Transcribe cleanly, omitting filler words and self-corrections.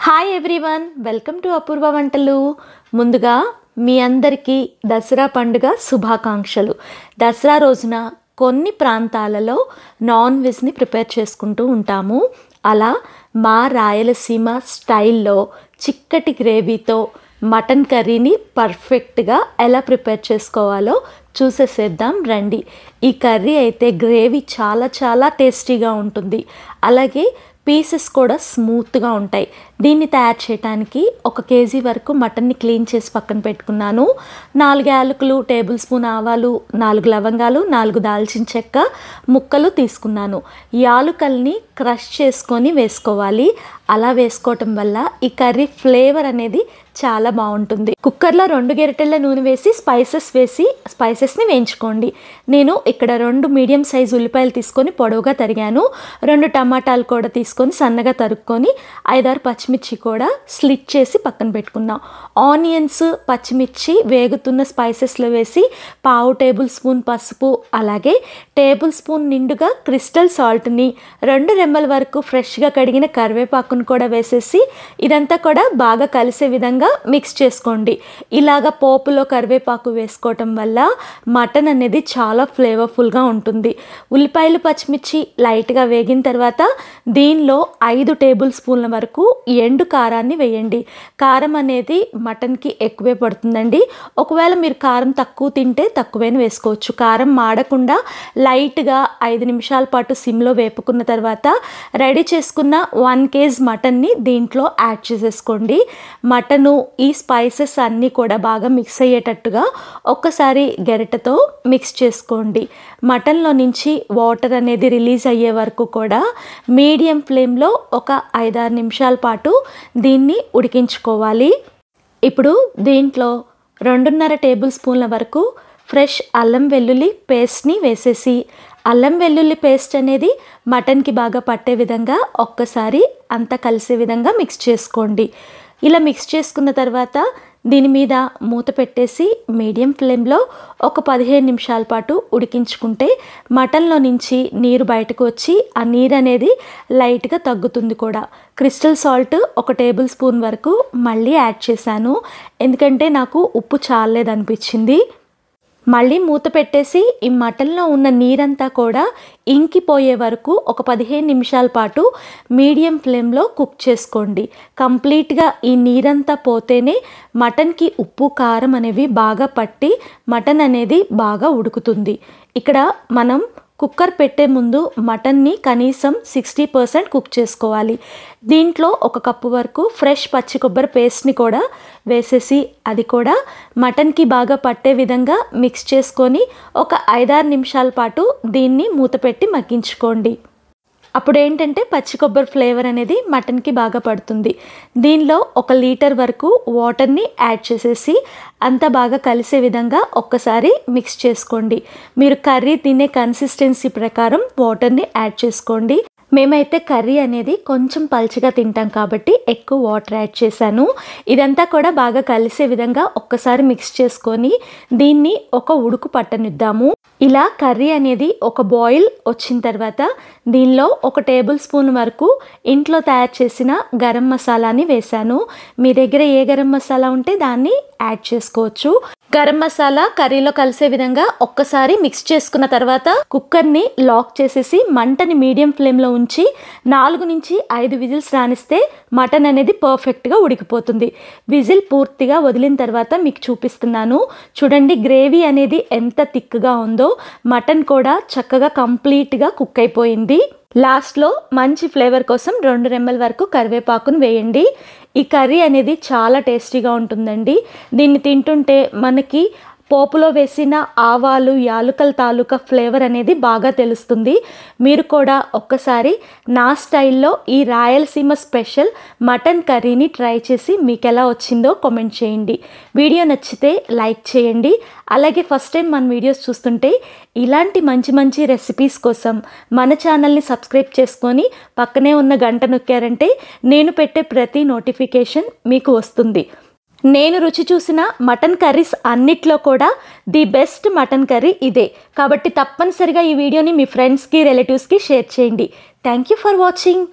Hi everyone, welcome to అపూర్వ వంటలు. ముందుగా మీ అందరికీ దసరా పండుగ శుభాకాంక్షలు. దసరా రోజున కొన్ని ప్రాంతాలలో నాన్ వెజ్ని ప్రిపేర్ చేసుకుంటూ ఉంటాము. అలా మా రాయలసీమ స్టైల్లో చిక్కటి గ్రేవీతో మటన్ కర్రీని పర్ఫెక్ట్గా ఎలా ప్రిపేర్ చేసుకోవాలో చూసేసేద్దాం రండి. ఈ కర్రీ అయితే గ్రేవీ చాలా చాలా టేస్టీగా ఉంటుంది, అలాగే పీసెస్ కూడా స్మూత్గా ఉంటాయి. దీన్ని తయారు చేయడానికి 1 కేజీ వరకు మటన్ని క్లీన్ చేసి పక్కన పెట్టుకున్నాను. 4 యాలకులు, టేబుల్ స్పూన్ ఆవాలు, 4 లవంగాలు, 4 దాల్చిన చెక్క ముక్కలు తీసుకున్నాను. యాలకుల్ని క్రష్ చేసుకొని వేసుకోవాలి. అలా వేసుకోవటం వల్ల ఈ కర్రీ ఫ్లేవర్ అనేది చాలా బాగుంటుంది. కుక్కర్లో 2 గరిటెల నూనె వేసి స్పైసెస్ని వేయించుకోండి. నేను ఇక్కడ 2 మీడియం సైజు ఉల్లిపాయలు తీసుకొని పొడవుగా తరిగాను. 2 టమాటాలు కూడా తీసుకొని సన్నగా తరుక్కొని 5-6 పచ్చిమిర్చి కూడా స్లిట్ చేసి పక్కన పెట్టుకున్నాం. ఆనియన్స్, పచ్చిమిర్చి వేగుతున్న స్పైసెస్లో వేసి 1/2 టేబుల్ స్పూన్ పసుపు, అలాగే టేబుల్ స్పూన్ నిండుగా క్రిస్టల్ సాల్ట్ని, 2 రెమ్మల వరకు ఫ్రెష్గా కడిగిన కరివేపాకును కూడా వేసేసి ఇదంతా కూడా బాగా కలిసే విధంగా మిక్స్ చేసుకోండి. ఇలాగ పోపులో కరివేపాకు వేసుకోవటం వల్ల మటన్ అనేది చాలా ఫ్లేవర్ఫుల్గా ఉంటుంది. ఉల్లిపాయలు, పచ్చిమిర్చి లైట్గా వేగిన తర్వాత దీనిలో 5 టేబుల్ స్పూన్ల వరకు ఎండు కారాన్ని వేయండి. కారం అనేది మటన్కి ఎక్కువే పడుతుందండి. ఒకవేళ మీరు కారం తక్కువ తింటే తక్కువైనా వేసుకోవచ్చు. కారం మాడకుండా లైట్గా 5 నిమిషాల పాటు సిమ్లో వేపుకున్న తర్వాత రెడీ చేసుకున్న 1 కేజీ మటన్ని దీంట్లో యాడ్ చేసేసుకోండి. మటను ఈ స్పైసెస్ అన్నీ కూడా బాగా మిక్స్ అయ్యేటట్టుగా ఒక్కసారి గరిటెతో మిక్స్ చేసుకోండి. మటన్లో నుంచి వాటర్ అనేది రిలీజ్ అయ్యే వరకు కూడా మీడియం ఫ్లేమ్లో ఒక 5-6 నిమిషాల పాటు దీన్ని ఉడికించుకోవాలి. ఇప్పుడు దీంట్లో 2.5 టేబుల్ స్పూన్ల వరకు ఫ్రెష్ అల్లం వెల్లుల్లి పేస్ట్ని వేసేసి అల్లం వెల్లుల్లి పేస్ట్ అనేది మటన్కి బాగా పట్టే విధంగా ఒక్కసారి అంతా కలిసే విధంగా మిక్స్ చేసుకోండి. ఇలా మిక్స్ చేసుకున్న తర్వాత దీని మీద మూత పెట్టేసి మీడియం ఫ్లేమ్లో ఒక 15 నిమిషాల పాటు ఉడికించుకుంటే మటన్లో నుంచి నీరు బయటకు వచ్చి ఆ నీరు అనేది లైట్గా తగ్గుతుంది కూడా. క్రిస్టల్ సాల్ట్ 1 టేబుల్ స్పూన్ వరకు మళ్ళీ యాడ్ చేశాను, ఎందుకంటే నాకు ఉప్పు చాలేదనిపించింది. మళ్ళీ మూత పెట్టేసి ఈ మటన్లో ఉన్న నీరంతా కూడా ఇంకిపోయే వరకు ఒక 15 నిమిషాల పాటు మీడియం ఫ్లేమ్లో కుక్ చేసుకోండి. కంప్లీట్గా ఈ నీరంతా పోతేనే మటన్కి ఉప్పు, కారం అనేవి బాగా పట్టి మటన్ అనేది బాగా ఉడుకుతుంది. ఇక్కడ మనం కుక్కర్ పెట్టే ముందు మటన్ని కనీసం 60% కుక్ చేసుకోవాలి. దీంట్లో 1 కప్పు వరకు ఫ్రెష్ పచ్చి కొబ్బరి పేస్ట్ని కూడా వేసేసి అది కూడా మటన్కి బాగా పట్టే విధంగా మిక్స్ చేసుకొని ఒక 5-6 నిమిషాల పాటు దీన్ని మూత పెట్టి మగ్గించుకోండి. అప్పుడు ఏంటంటే పచ్చి కొబ్బరి ఫ్లేవర్ అనేది మటన్కి బాగా పడుతుంది. దీనిలో 1 లీటర్ వరకు వాటర్ని యాడ్ చేసేసి అంతా బాగా కలిసే విధంగా ఒక్కసారి మిక్స్ చేసుకోండి. మీరు కర్రీ తినే కన్సిస్టెన్సీ ప్రకారం వాటర్ని యాడ్ చేసుకోండి. మేమైతే కర్రీ అనేది కొంచెం పల్చగా తింటాం కాబట్టి ఎక్కువ వాటర్ యాడ్ చేశాను. ఇదంతా కూడా బాగా కలిసే విధంగా ఒక్కసారి మిక్స్ చేసుకొని దీన్ని ఒక ఉడుకు పట్టనిద్దాము. ఇలా కర్రీ అనేది ఒక బాయిల్ వచ్చిన తర్వాత దీనిలో 1 టేబుల్ స్పూన్ వరకు ఇంట్లో తయారు చేసిన గరం మసాలాని వేశాను. మీ దగ్గర ఏ గరం మసాలా ఉంటే దాన్ని యాడ్ చేసుకోవచ్చు. గరం మసాలా కర్రీలో కలిసే విధంగా ఒక్కసారి మిక్స్ చేసుకున్న తర్వాత కుక్కర్ని లాక్ చేసేసి మంటని మీడియం ఫ్లేమ్లో ఉంచి 4 నుంచి 5 విజిల్స్ రానిస్తే మటన్ అనేది పర్ఫెక్ట్గా ఉడికిపోతుంది. విజిల్ పూర్తిగా వదిలిన తర్వాత మీకు చూపిస్తున్నాను. చూడండి గ్రేవీ అనేది ఎంత థిక్గా ఉందో, మటన్ కూడా చక్కగా కంప్లీట్గా కుక్ అయిపోయింది. లాస్ట్లో మంచి ఫ్లేవర్ కోసం 2 రెమ్మల వరకు కరివేపాకును వేయండి. ఈ కర్రీ అనేది చాలా టేస్టీగా ఉంటుందండి. దీన్ని తింటుంటే మనకి పోపులో వేసిన ఆవాలు, యాలకుల తాలూకా ఫ్లేవర్ అనేది బాగా తెలుస్తుంది. మీరు కూడా ఒక్కసారి నా స్టైల్లో ఈ రాయలసీమ స్పెషల్ మటన్ కర్రీని ట్రై చేసి మీకు ఎలా వచ్చిందో కామెంట్ చేయండి. వీడియో నచ్చితే లైక్ చేయండి. అలాగే ఫస్ట్ టైం మన వీడియోస్ చూస్తుంటే ఇలాంటి మంచి మంచి రెసిపీస్ కోసం మన ఛానల్ని సబ్స్క్రైబ్ చేసుకొని పక్కనే ఉన్న గంట నొక్కారంటే నేను పెట్టే ప్రతి నోటిఫికేషన్ మీకు వస్తుంది. నేను రుచి చూసిన మటన్ కర్రీస్ అన్నిట్లో కూడా ది బెస్ట్ మటన్ కర్రీ ఇదే. కాబట్టి తప్పనిసరిగా ఈ వీడియోని మీ ఫ్రెండ్స్కి, రిలేటివ్స్కి షేర్ చేయండి. Thank you for watching.